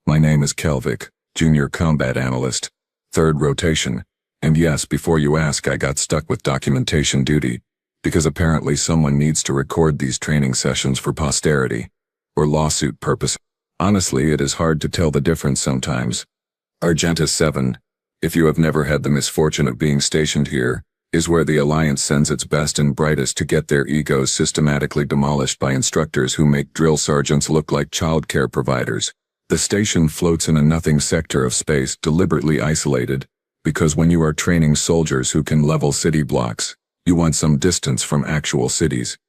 My name is Kelvic, Junior Combat Analyst, 3rd rotation. And yes, before you ask, I got stuck with documentation duty, because apparently someone needs to record these training sessions for posterity, or lawsuit purpose. Honestly, it is hard to tell the difference sometimes. Argentus 7, if you have never had the misfortune of being stationed here, is where the Alliance sends its best and brightest to get their egos systematically demolished by instructors who make drill sergeants look like childcare providers. The station floats in a nothing sector of space, deliberately isolated, because when you are training soldiers who can level city blocks, you want some distance from actual cities.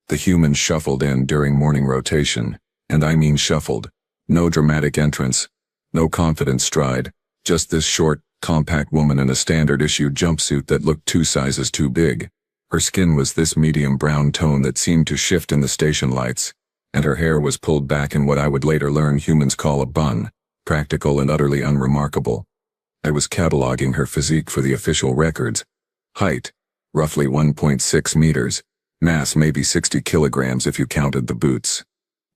The humans shuffled in during morning rotation, and I mean shuffled. No dramatic entrance, no confident stride, just this short, compact woman in a standard-issue jumpsuit that looked 2 sizes too big. Her skin was this medium brown tone that seemed to shift in the station lights, and her hair was pulled back in what I would later learn humans call a bun, practical and utterly unremarkable. I was cataloging her physique for the official records. Height, roughly 1.6 meters. Mass maybe 60 kilograms if you counted the boots.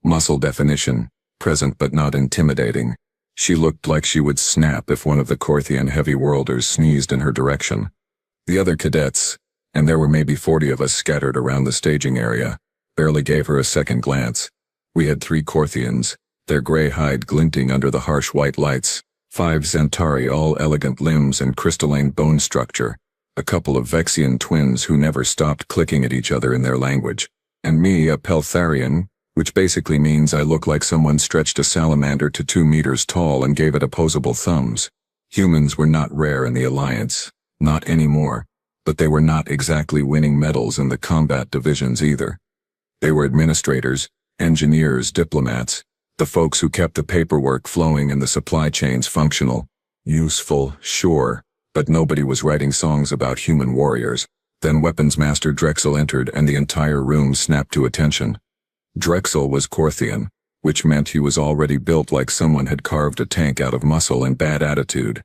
Muscle definition, present but not intimidating. She looked like she would snap if one of the Corthian heavy worlders sneezed in her direction. The other cadets, and there were maybe 40 of us scattered around the staging area, barely gave her a second glance. We had 3 Corthians, their gray hide glinting under the harsh white lights, 5 Zentari, all elegant limbs and crystalline bone structure, a couple of Vexian twins who never stopped clicking at each other in their language, and me, a Peltharian, which basically means I look like someone stretched a salamander to 2 meters tall and gave it opposable thumbs. Humans were not rare in the Alliance, not anymore, but they were not exactly winning medals in the combat divisions either. They were administrators, engineers, diplomats, the folks who kept the paperwork flowing and the supply chains functional. Useful, sure, but nobody was writing songs about human warriors. Then Weapons Master Drexel entered and the entire room snapped to attention. Drexel was Corthian, which meant he was already built like someone had carved a tank out of muscle and bad attitude.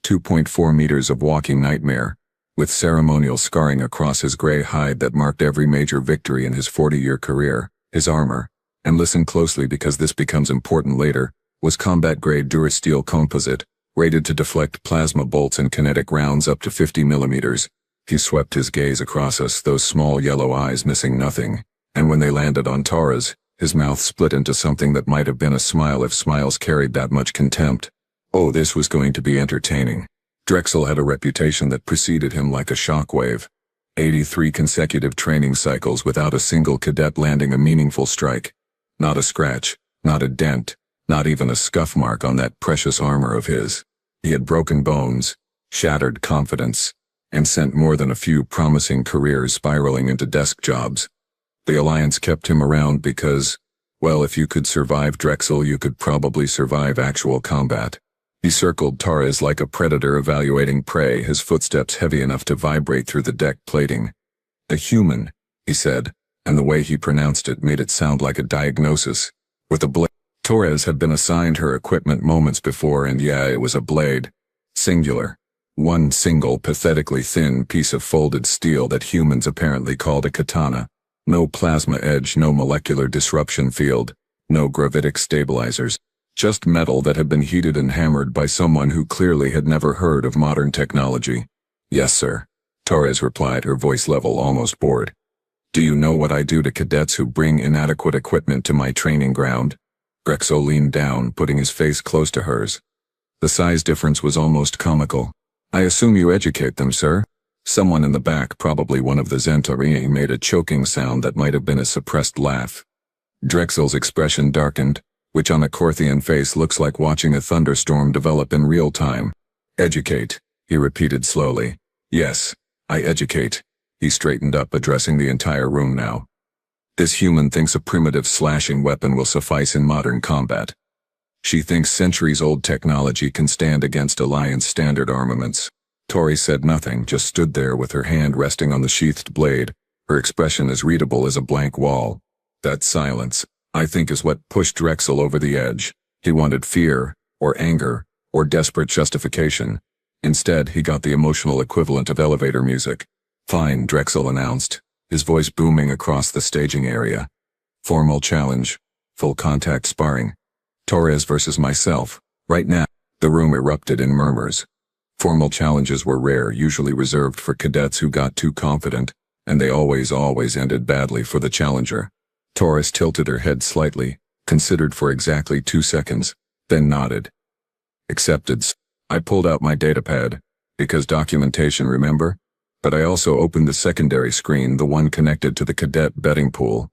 2.4 meters of walking nightmare, with ceremonial scarring across his gray hide that marked every major victory in his 40-year career. His armor, and listen closely because this becomes important later, was combat-grade Durasteel composite, rated to deflect plasma bolts and kinetic rounds up to 50 millimeters. He swept his gaze across us, those small yellow eyes missing nothing. And when they landed on Torres, his mouth split into something that might have been a smile if smiles carried that much contempt. Oh, this was going to be entertaining. Drexel had a reputation that preceded him like a shockwave. 83 consecutive training cycles without a single cadet landing a meaningful strike. Not a scratch, not a dent, not even a scuff mark on that precious armor of his. He had broken bones, shattered confidence, and sent more than a few promising careers spiraling into desk jobs. The Alliance kept him around because, well, if you could survive Drexel, you could probably survive actual combat. He circled Torres like a predator evaluating prey, his footsteps heavy enough to vibrate through the deck plating. A human, he said, and the way he pronounced it made it sound like a diagnosis. With a blade. Torres had been assigned her equipment moments before, and yeah, it was a blade. Singular. One single, pathetically thin piece of folded steel that humans apparently called a katana. No plasma edge, no molecular disruption field, no gravitic stabilizers. Just metal that had been heated and hammered by someone who clearly had never heard of modern technology. Yes, sir, Torres replied, her voice level almost bored. Do you know what I do to cadets who bring inadequate equipment to my training ground? Drexel leaned down, putting his face close to hers. The size difference was almost comical. I assume you educate them, sir? Someone in the back, probably one of the Zentari, made a choking sound that might have been a suppressed laugh. Drexel's expression darkened, which on a Corthian face looks like watching a thunderstorm develop in real time. Educate, he repeated slowly. Yes, I educate. He straightened up, addressing the entire room now. This human thinks a primitive slashing weapon will suffice in modern combat. She thinks centuries-old technology can stand against Alliance standard armaments. Tori said nothing, just stood there with her hand resting on the sheathed blade, her expression as readable as a blank wall. That silence, I think, is what pushed Drexel over the edge. He wanted fear, or anger, or desperate justification. Instead, he got the emotional equivalent of elevator music. Fine, Drexel announced, his voice booming across the staging area. Formal challenge. Full contact sparring. Torres versus myself. Right now. The room erupted in murmurs. Formal challenges were rare, usually reserved for cadets who got too confident, and they always ended badly for the challenger. Torres tilted her head slightly, considered for exactly 2 seconds, then nodded. Accepted. I pulled out my datapad, because documentation, remember? But I also opened the secondary screen, the one connected to the cadet betting pool.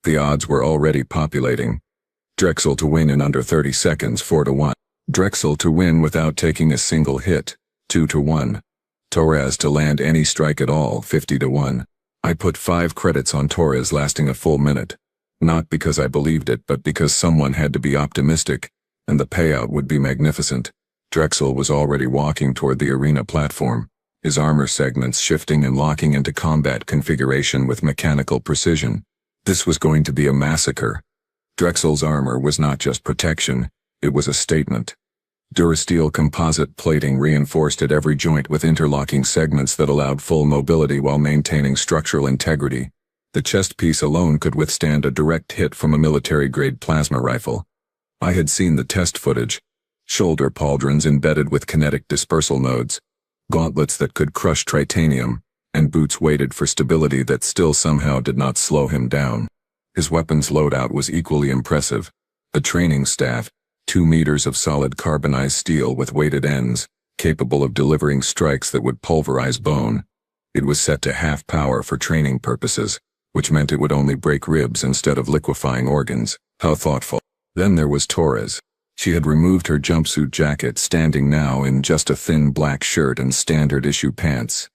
The odds were already populating. Drexel to win in under 30 seconds, 4-1. Drexel to win without taking a single hit, 2-1. Torres to land any strike at all, 50-1. I put 5 credits on Torres lasting a full minute. Not because I believed it, but because someone had to be optimistic, and the payout would be magnificent. Drexel was already walking toward the arena platform, his armor segments shifting and locking into combat configuration with mechanical precision. This was going to be a massacre. Drexel's armor was not just protection, it was a statement. Durasteel composite plating reinforced at every joint with interlocking segments that allowed full mobility while maintaining structural integrity. The chest piece alone could withstand a direct hit from a military-grade plasma rifle. I had seen the test footage. Shoulder pauldrons embedded with kinetic dispersal nodes, gauntlets that could crush titanium, and boots weighted for stability that still somehow did not slow him down. His weapons loadout was equally impressive. A training staff, 2 meters of solid carbonized steel with weighted ends, capable of delivering strikes that would pulverize bone. It was set to half power for training purposes, which meant it would only break ribs instead of liquefying organs. How thoughtful. Then there was Torres. She had removed her jumpsuit jacket, standing now in just a thin black shirt and standard-issue pants.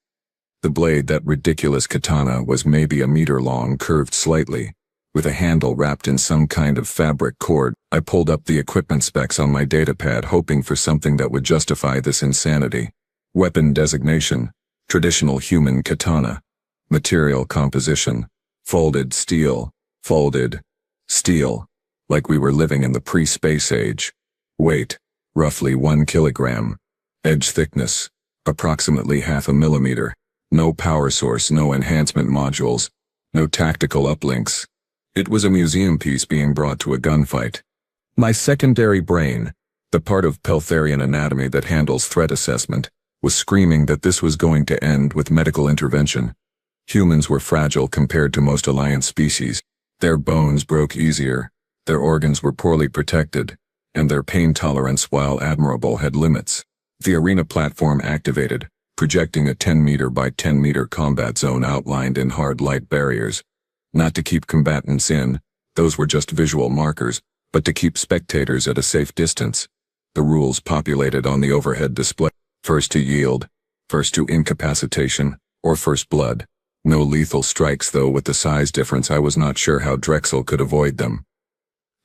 The blade, that ridiculous katana, was maybe a meter long, curved slightly, with a handle wrapped in some kind of fabric cord. I pulled up the equipment specs on my datapad, hoping for something that would justify this insanity. Weapon designation: traditional human katana. Material composition: folded steel. Folded steel. Like we were living in the pre-space age. Weight: roughly 1 kilogram. Edge thickness: approximately 0.5 millimeter. No power source, no enhancement modules, no tactical uplinks. It was a museum piece being brought to a gunfight. My secondary brain, the part of Peltharian anatomy that handles threat assessment, was screaming that this was going to end with medical intervention. Humans were fragile compared to most Alliance species. Their bones broke easier, their organs were poorly protected, and their pain tolerance, while admirable, had limits. The arena platform activated, projecting a 10-meter by 10-meter combat zone outlined in hard light barriers. Not to keep combatants in, those were just visual markers, but to keep spectators at a safe distance. The rules populated on the overhead display: first to yield, first to incapacitation, or first blood. No lethal strikes, though with the size difference I was not sure how Drexel could avoid them.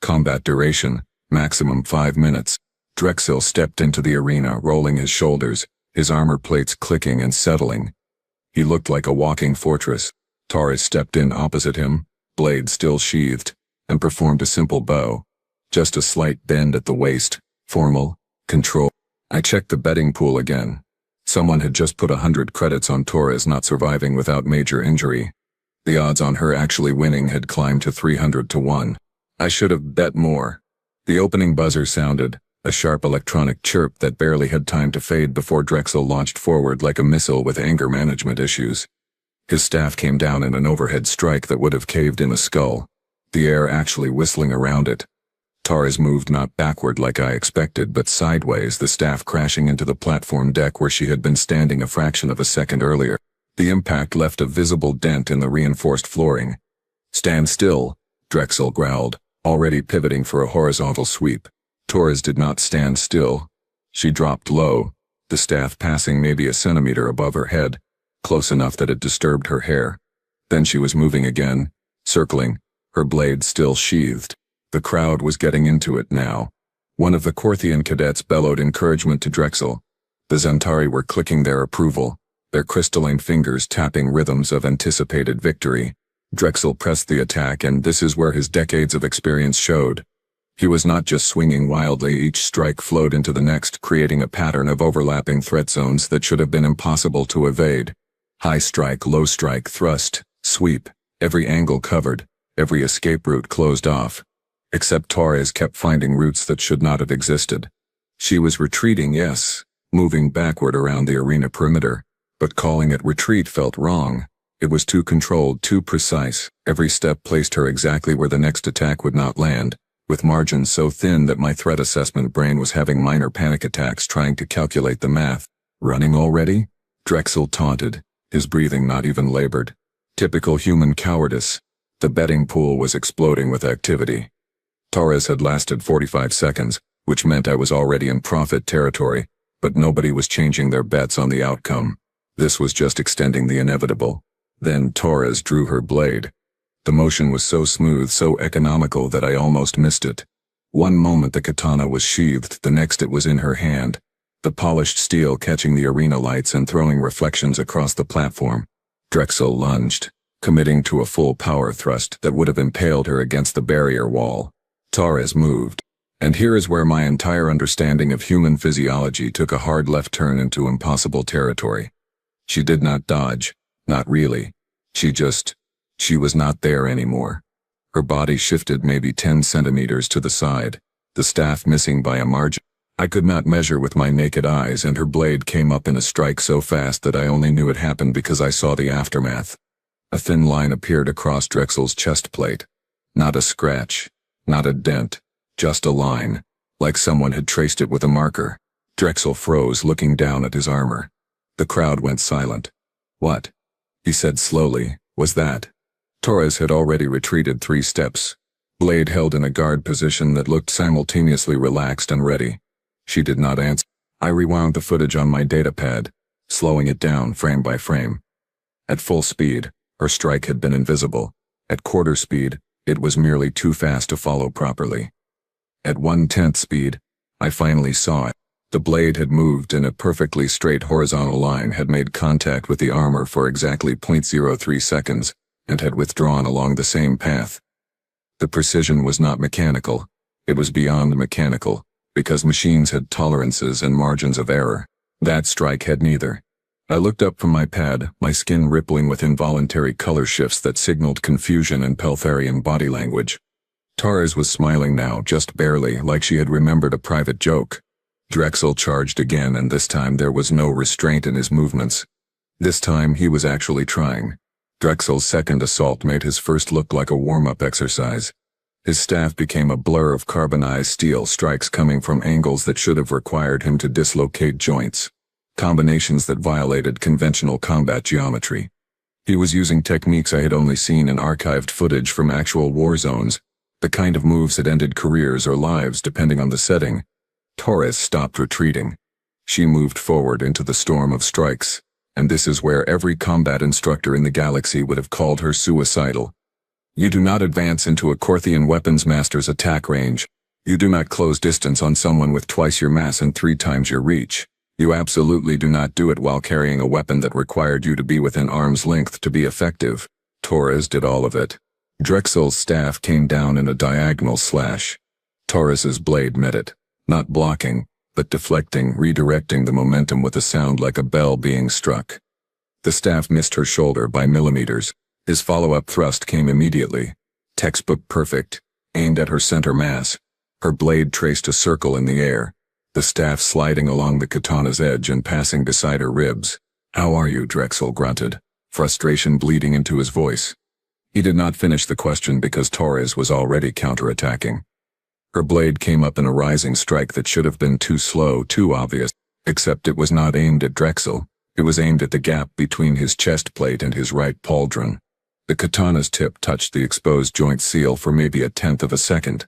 Combat duration: maximum 5 minutes. Drexel stepped into the arena, rolling his shoulders, his armor plates clicking and settling. He looked like a walking fortress. Torres stepped in opposite him, blade still sheathed, and performed a simple bow. Just a slight bend at the waist, formal, control. I checked the betting pool again. Someone had just put 100 credits on Torres not surviving without major injury. The odds on her actually winning had climbed to 300-1. I should have bet more. The opening buzzer sounded, a sharp electronic chirp that barely had time to fade before Drexel launched forward like a missile with anger management issues. His staff came down in an overhead strike that would have caved in a skull, the air actually whistling around it. Torres moved not backward like I expected, but sideways, the staff crashing into the platform deck where she had been standing a fraction of a second earlier. The impact left a visible dent in the reinforced flooring. "Stand still," Drexel growled, already pivoting for a horizontal sweep. Torres did not stand still. She dropped low, the staff passing maybe a centimeter above her head, close enough that it disturbed her hair. Then she was moving again, circling, her blade still sheathed. The crowd was getting into it now. One of the Korthian cadets bellowed encouragement to Drexel. The Zentari were clicking their approval, their crystalline fingers tapping rhythms of anticipated victory. Drexel pressed the attack, and this is where his decades of experience showed. He was not just swinging wildly, each strike flowed into the next, creating a pattern of overlapping threat zones that should have been impossible to evade. High strike, low strike, thrust, sweep, every angle covered, every escape route closed off. Except Torres kept finding routes that should not have existed. She was retreating, yes, moving backward around the arena perimeter, but calling it retreat felt wrong. It was too controlled, too precise. Every step placed her exactly where the next attack would not land, with margins so thin that my threat assessment brain was having minor panic attacks trying to calculate the math. Running already? Drexel taunted, his breathing not even labored. Typical human cowardice. The betting pool was exploding with activity. Torres had lasted 45 seconds, which meant I was already in profit territory, but nobody was changing their bets on the outcome. This was just extending the inevitable. Then Torres drew her blade. The motion was so smooth, so economical that I almost missed it. One moment the katana was sheathed, the next it was in her hand, the polished steel catching the arena lights and throwing reflections across the platform. Drexel lunged, committing to a full power thrust that would have impaled her against the barrier wall. Torres moved. And here is where my entire understanding of human physiology took a hard left turn into impossible territory. She did not dodge, not really. She was not there anymore. Her body shifted maybe 10 centimeters to the side, the staff missing by a margin. I could not measure with my naked eyes, and her blade came up in a strike so fast that I only knew it happened because I saw the aftermath. A thin line appeared across Drexel's chest plate. Not a scratch, not a dent, just a line, like someone had traced it with a marker. Drexel froze, looking down at his armor. The crowd went silent. What? He said slowly, was that? Torres had already retreated 3 steps, blade held in a guard position that looked simultaneously relaxed and ready. She did not answer. I rewound the footage on my datapad, slowing it down frame by frame. At full speed, her strike had been invisible. At quarter speed, it was merely too fast to follow properly. At 1/10 speed, I finally saw it. The blade had moved in a perfectly straight horizontal line, had made contact with the armor for exactly 0.03 seconds, and had withdrawn along the same path. The precision was not mechanical. It was beyond mechanical, because machines had tolerances and margins of error. That strike had neither. I looked up from my pad, my skin rippling with involuntary color shifts that signaled confusion and Peltharian body language. Torres was smiling now, just barely, like she had remembered a private joke. Drexel charged again, and this time there was no restraint in his movements. This time he was actually trying. Drexel's second assault made his first look like a warm-up exercise. His staff became a blur of carbonized steel strikes coming from angles that should have required him to dislocate joints. Combinations that violated conventional combat geometry. He was using techniques I had only seen in archived footage from actual war zones, the kind of moves that ended careers or lives depending on the setting. Torres stopped retreating. She moved forward into the storm of strikes, and this is where every combat instructor in the galaxy would have called her suicidal. You do not advance into a Korthian weapons master's attack range. You do not close distance on someone with twice your mass and 3 times your reach. You absolutely do not do it while carrying a weapon that required you to be within arm's length to be effective. Torres did all of it. Drexel's staff came down in a diagonal slash. Torres's blade met it, not blocking, but deflecting, redirecting the momentum with a sound like a bell being struck. The staff missed her shoulder by millimeters. His follow-up thrust came immediately. Textbook perfect, aimed at her center mass. Her blade traced a circle in the air, the staff sliding along the katana's edge and passing beside her ribs. "How are you?" Drexel grunted, frustration bleeding into his voice. He did not finish the question because Torres was already counterattacking. Her blade came up in a rising strike that should have been too slow, too obvious, except it was not aimed at Drexel. It was aimed at the gap between his chest plate and his right pauldron. The katana's tip touched the exposed joint seal for maybe 1/10 of a second.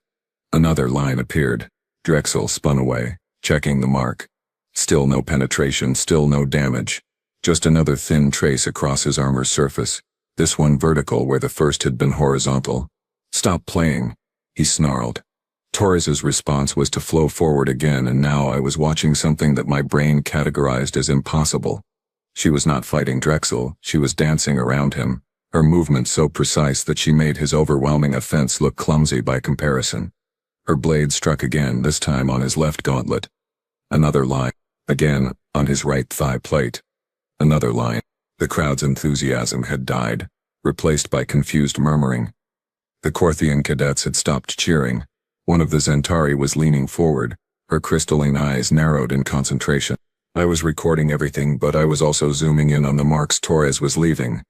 Another line appeared. Drexel spun away, checking the mark. Still no penetration, still no damage. Just another thin trace across his armor surface, this one vertical where the first had been horizontal. "Stop playing," he snarled. Torres's response was to flow forward again, and now I was watching something that my brain categorized as impossible. She was not fighting Drexel, she was dancing around him, her movement so precise that she made his overwhelming offense look clumsy by comparison. Her blade struck again, this time on his left gauntlet. Another line, again, on his right thigh plate. Another line. The crowd's enthusiasm had died, replaced by confused murmuring. The Korthian cadets had stopped cheering, One of the Zentari was leaning forward, her crystalline eyes narrowed in concentration. I was recording everything, but I was also zooming in on the marks Torres was leaving.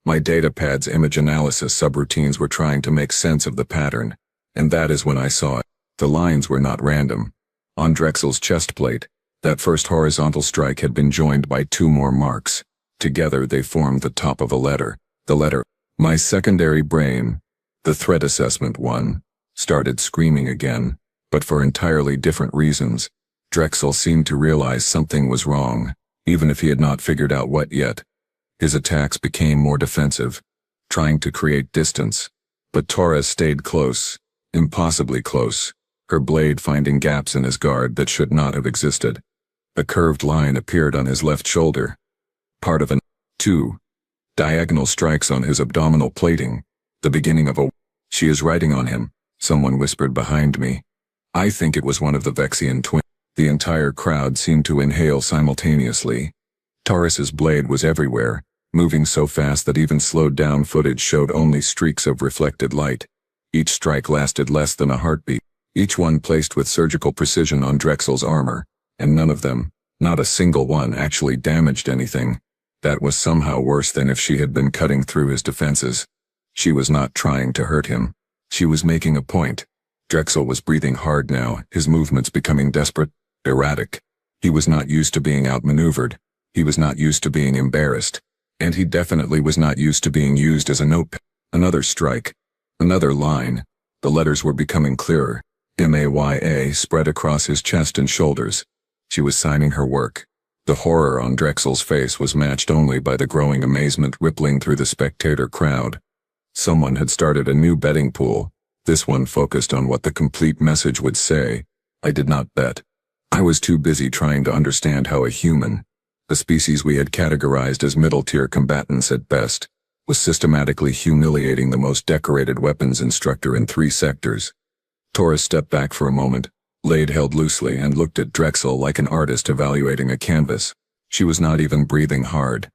My datapad's image analysis subroutines were trying to make sense of the pattern, and that is when I saw it. The lines were not random. On Drexel's chest plate, that first horizontal strike had been joined by 2 more marks. Together they formed the top of a letter. The letter. My secondary brain, the threat assessment one, started screaming again, but for entirely different reasons. Drexel seemed to realize something was wrong, even if he had not figured out what yet. His attacks became more defensive, trying to create distance. But Torres stayed close, impossibly close, her blade finding gaps in his guard that should not have existed. A curved line appeared on his left shoulder, part of 2 diagonal strikes on his abdominal plating, the beginning of a. She is writing on him, someone whispered behind me. I think it was one of the Vexian twins. The entire crowd seemed to inhale simultaneously. Torres's blade was everywhere, moving so fast that even slowed-down footage showed only streaks of reflected light. Each strike lasted less than a heartbeat, each one placed with surgical precision on Drexel's armor, and none of them, not a single one, actually damaged anything. That was somehow worse than if she had been cutting through his defenses. She was not trying to hurt him. She was making a point. Drexel was breathing hard now, his movements becoming desperate, erratic. He was not used to being outmaneuvered. He was not used to being embarrassed. And he definitely was not used to being used as a notepad. Another strike. Another line. The letters were becoming clearer. MAYA spread across his chest and shoulders. She was signing her work. The horror on Drexel's face was matched only by the growing amazement rippling through the spectator crowd. Someone had started a new betting pool, this one focused on what the complete message would say. I did not bet. I was too busy trying to understand how a human, the species we had categorized as middle-tier combatants at best, was systematically humiliating the most decorated weapons instructor in 3 sectors. Torres stepped back for a moment, blade held loosely, and looked at Drexel like an artist evaluating a canvas. She was not even breathing hard.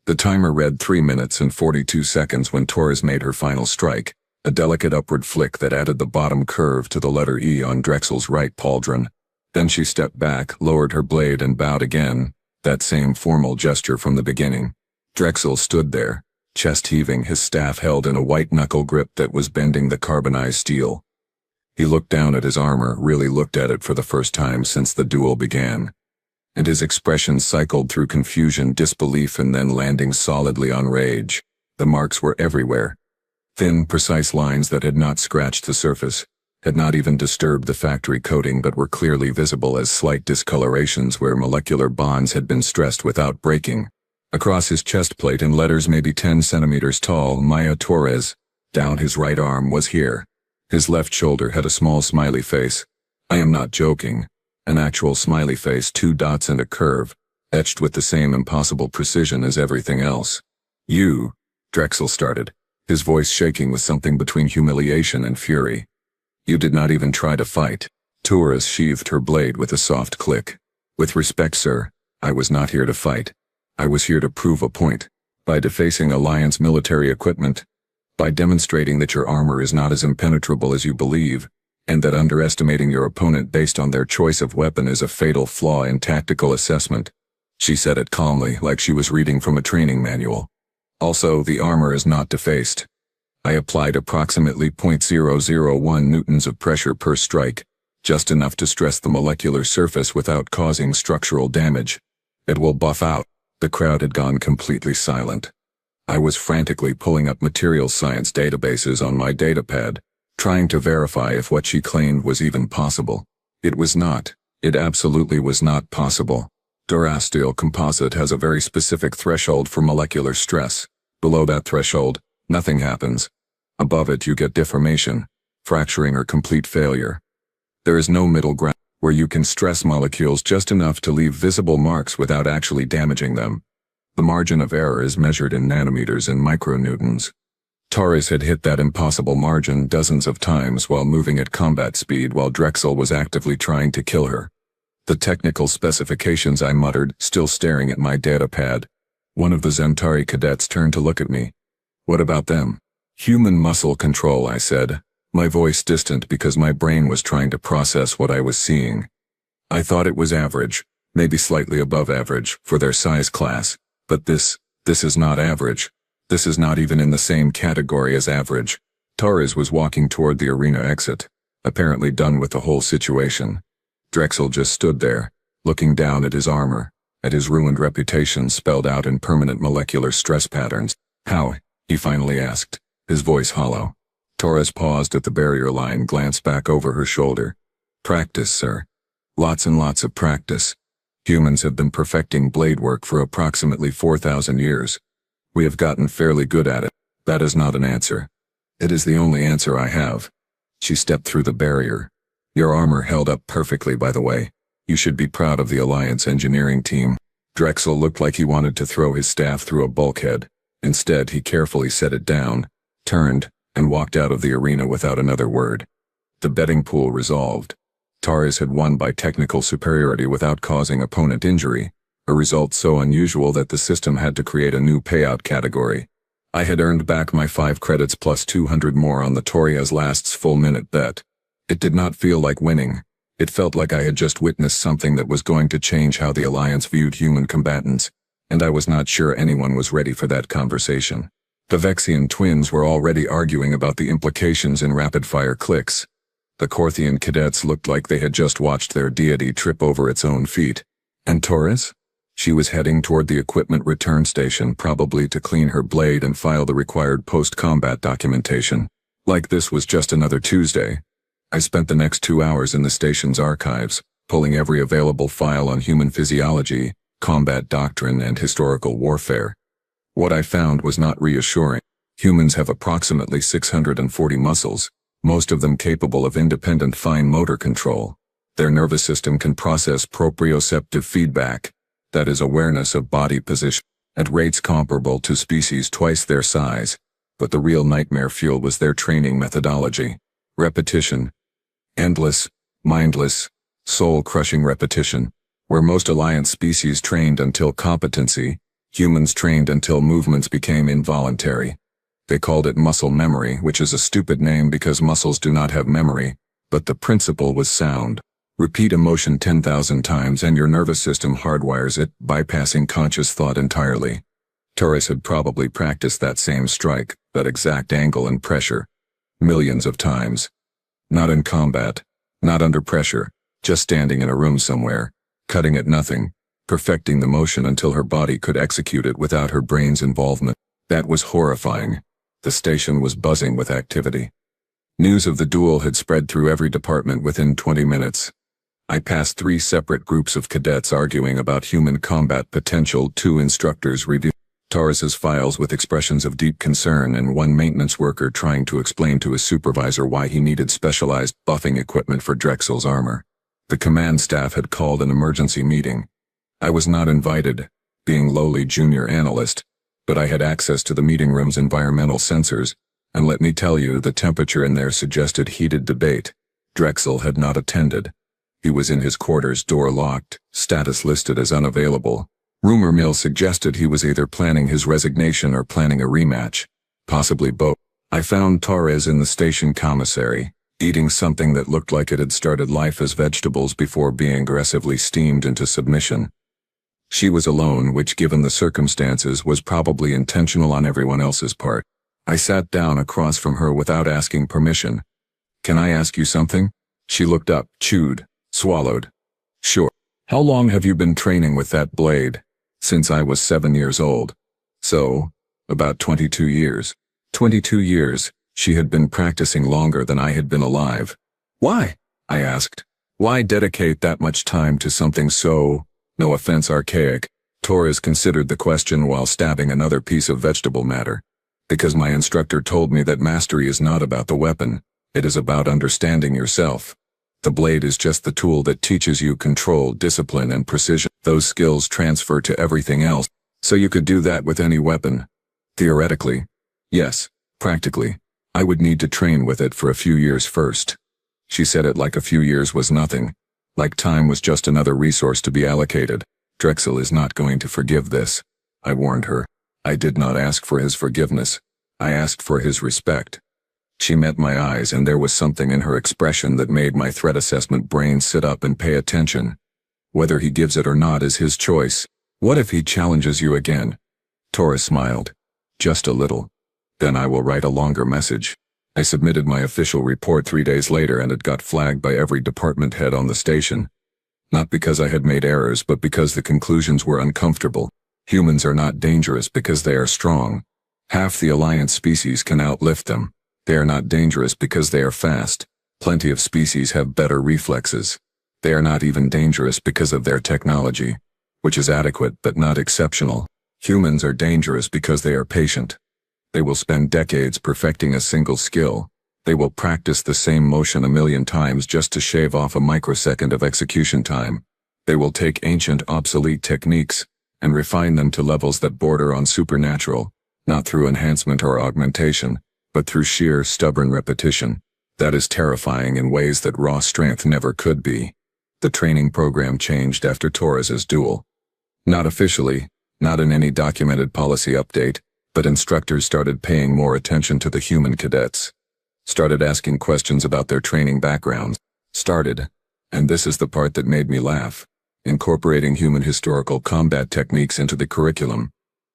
The timer read 3 minutes and 42 seconds when Torres made her final strike, a delicate upward flick that added the bottom curve to the letter E on Drexel's right pauldron. Then she stepped back, lowered her blade, and bowed again, that same formal gesture from the beginning. Drexel stood there, chest heaving, his staff held in a white-knuckle grip that was bending the carbonized steel. He looked down at his armor, really looked at it for the first time since the duel began. And his expression cycled through confusion, disbelief, and then landing solidly on rage. The marks were everywhere. Thin, precise lines that had not scratched the surface, had not even disturbed the factory coating, but were clearly visible as slight discolorations where molecular bonds had been stressed without breaking. Across his chest plate, in letters maybe 10 centimeters tall, Maya Torres. Down his right arm was here. His left shoulder had a small smiley face. I am not joking. An actual smiley face, 2 dots and a curve, etched with the same impossible precision as everything else. You, Drexel started, his voice shaking with something between humiliation and fury. You did not even try to fight. Torres sheathed her blade with a soft click. With respect, sir, I was not here to fight. I was here to prove a point. By defacing Alliance military equipment, by demonstrating that your armor is not as impenetrable as you believe, and that underestimating your opponent based on their choice of weapon is a fatal flaw in tactical assessment. She said it calmly, like she was reading from a training manual. Also, the armor is not defaced. I applied approximately 0.001 newtons of pressure per strike, just enough to stress the molecular surface without causing structural damage. It will buff out. The crowd had gone completely silent. I was frantically pulling up material science databases on my datapad, trying to verify if what she claimed was even possible. It was not. It absolutely was not possible. Durasteel composite has a very specific threshold for molecular stress. Below that threshold, nothing happens. Above it, you get deformation, fracturing, or complete failure. There is no middle ground where you can stress molecules just enough to leave visible marks without actually damaging them. The margin of error is measured in nanometers and micronewtons. Torres had hit that impossible margin dozens of times while moving at combat speed while Drexel was actively trying to kill her. The technical specifications, I muttered, still staring at my datapad. One of the Zentari cadets turned to look at me. What about them? Human muscle control, I said. My voice distant because my brain was trying to process what I was seeing. I thought it was average, maybe slightly above average, for their size class, but this is not average. This is not even in the same category as average. Torres was walking toward the arena exit, apparently done with the whole situation. Drexel just stood there, looking down at his armor, at his ruined reputation spelled out in permanent molecular stress patterns. How? He finally asked, his voice hollow. Torres paused at the barrier line, glanced back over her shoulder. Practice, sir. Lots and lots of practice. Humans have been perfecting blade work for approximately 4,000 years. We have gotten fairly good at it. That is not an answer. It is the only answer I have. She stepped through the barrier. Your armor held up perfectly, by the way. You should be proud of the Alliance engineering team. Drexel looked like he wanted to throw his staff through a bulkhead. Instead, he carefully set it down, turned, and walked out of the arena without another word. The betting pool resolved. Torres had won by technical superiority without causing opponent injury, a result so unusual that the system had to create a new payout category. I had earned back my 5 credits plus 200 more on the Torres last's full-minute bet. It did not feel like winning. It felt like I had just witnessed something that was going to change how the Alliance viewed human combatants, and I was not sure anyone was ready for that conversation. The Vexian twins were already arguing about the implications in rapid-fire clicks. The Corthian cadets looked like they had just watched their deity trip over its own feet. And Torres? She was heading toward the equipment return station, probably to clean her blade and file the required post-combat documentation. Like this was just another Tuesday. I spent the next 2 hours in the station's archives, pulling every available file on human physiology, combat doctrine, and historical warfare. What I found was not reassuring. Humans have approximately 640 muscles, most of them capable of independent fine motor control. Their nervous system can process proprioceptive feedback, that is awareness of body position, at rates comparable to species twice their size, but the real nightmare fuel was their training methodology. Repetition. Endless, mindless, soul-crushing repetition, where most Alliance species trained until competency, humans trained until movements became involuntary. They called it muscle memory, which is a stupid name because muscles do not have memory, but the principle was sound. Repeat a motion 10,000 times and your nervous system hardwires it, bypassing conscious thought entirely. Torres had probably practiced that same strike, that exact angle and pressure, millions of times. Not in combat, not under pressure, just standing in a room somewhere, cutting at nothing, perfecting the motion until her body could execute it without her brain's involvement. That was horrifying. The station was buzzing with activity. News of the duel had spread through every department within 20 minutes. I passed 3 separate groups of cadets arguing about human combat potential, 2 instructors reviewing Torres's files with expressions of deep concern, and 1 maintenance worker trying to explain to his supervisor why he needed specialized buffing equipment for Drexel's armor. The command staff had called an emergency meeting. I was not invited, being lowly junior analyst, but I had access to the meeting room's environmental sensors, and let me tell you, the temperature in there suggested heated debate. Drexel had not attended. He was in his quarters, door locked, status listed as unavailable. Rumor mill suggested he was either planning his resignation or planning a rematch, possibly both. I found Torres in the station commissary, eating something that looked like it had started life as vegetables before being aggressively steamed into submission. She was alone, which given the circumstances was probably intentional on everyone else's part. I sat down across from her without asking permission. Can I ask you something? She looked up, chewed, swallowed. Sure. How long have you been training with that blade? Since I was 7 years old. So, about 22 years. 22 years, she had been practicing longer than I had been alive. Why? I asked. Why dedicate that much time to something so, no offense, archaic? Torres considered the question while stabbing another piece of vegetable matter. Because my instructor told me that mastery is not about the weapon, it is about understanding yourself. The blade is just the tool that teaches you control, discipline, and precision. Those skills transfer to everything else, so you could do that with any weapon. Theoretically. Yes, practically. I would need to train with it for a few years first. She said it like a few years was nothing. Like time was just another resource to be allocated. Drexel is not going to forgive this. I warned her. I did not ask for his forgiveness. I asked for his respect. She met my eyes and there was something in her expression that made my threat assessment brain sit up and pay attention. Whether he gives it or not is his choice. What if he challenges you again? Taurus smiled. Just a little. Then I will write a longer message. I submitted my official report 3 days later and it got flagged by every department head on the station. Not because I had made errors but because the conclusions were uncomfortable. Humans are not dangerous because they are strong. Half the Alliance species can outlift them. They are not dangerous because they are fast. Plenty of species have better reflexes. They are not even dangerous because of their technology, which is adequate but not exceptional. Humans are dangerous because they are patient. They will spend decades perfecting a single skill. They will practice the same motion a million times just to shave off a microsecond of execution time. They will take ancient, obsolete techniques and refine them to levels that border on supernatural, not through enhancement or augmentation, but through sheer, stubborn repetition. That is terrifying in ways that raw strength never could be. The training program changed after Torres's duel. Not officially, not in any documented policy update, but instructors started paying more attention to the human cadets. Started asking questions about their training backgrounds. Started, and this is the part that made me laugh, incorporating human historical combat techniques into the curriculum.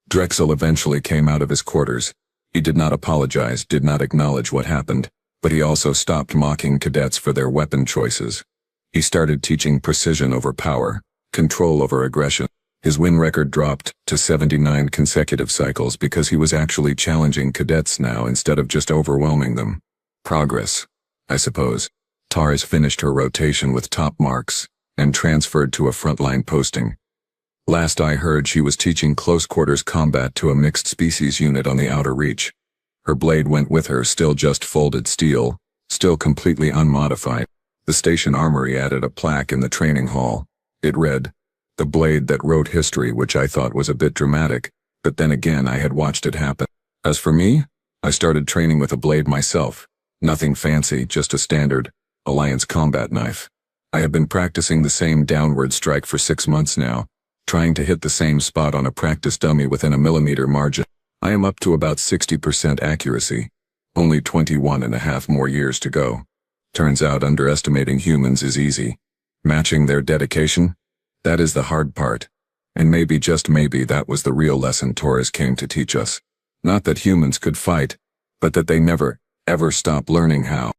Drexel eventually came out of his quarters. He did not apologize, did not acknowledge what happened, but he also stopped mocking cadets for their weapon choices. He started teaching precision over power, control over aggression. His win record dropped to 79 consecutive cycles because he was actually challenging cadets now instead of just overwhelming them. Progress, I suppose. Tars finished her rotation with top marks and transferred to a frontline posting. Last I heard, she was teaching close quarters combat to a mixed species unit on the outer reach. Her blade went with her, still just folded steel, still completely unmodified. The station armory added a plaque in the training hall. It read, "The blade that wrote history," which I thought was a bit dramatic, but then again I had watched it happen. As for me, I started training with a blade myself. Nothing fancy, just a standard Alliance combat knife. I have been practicing the same downward strike for 6 months now, trying to hit the same spot on a practice dummy within a millimeter margin. I am up to about 60% accuracy. Only 21.5 more years to go. Turns out underestimating humans is easy. Matching their dedication? That is the hard part. And maybe, just maybe, that was the real lesson Torres came to teach us. Not that humans could fight, but that they never, ever stop learning how.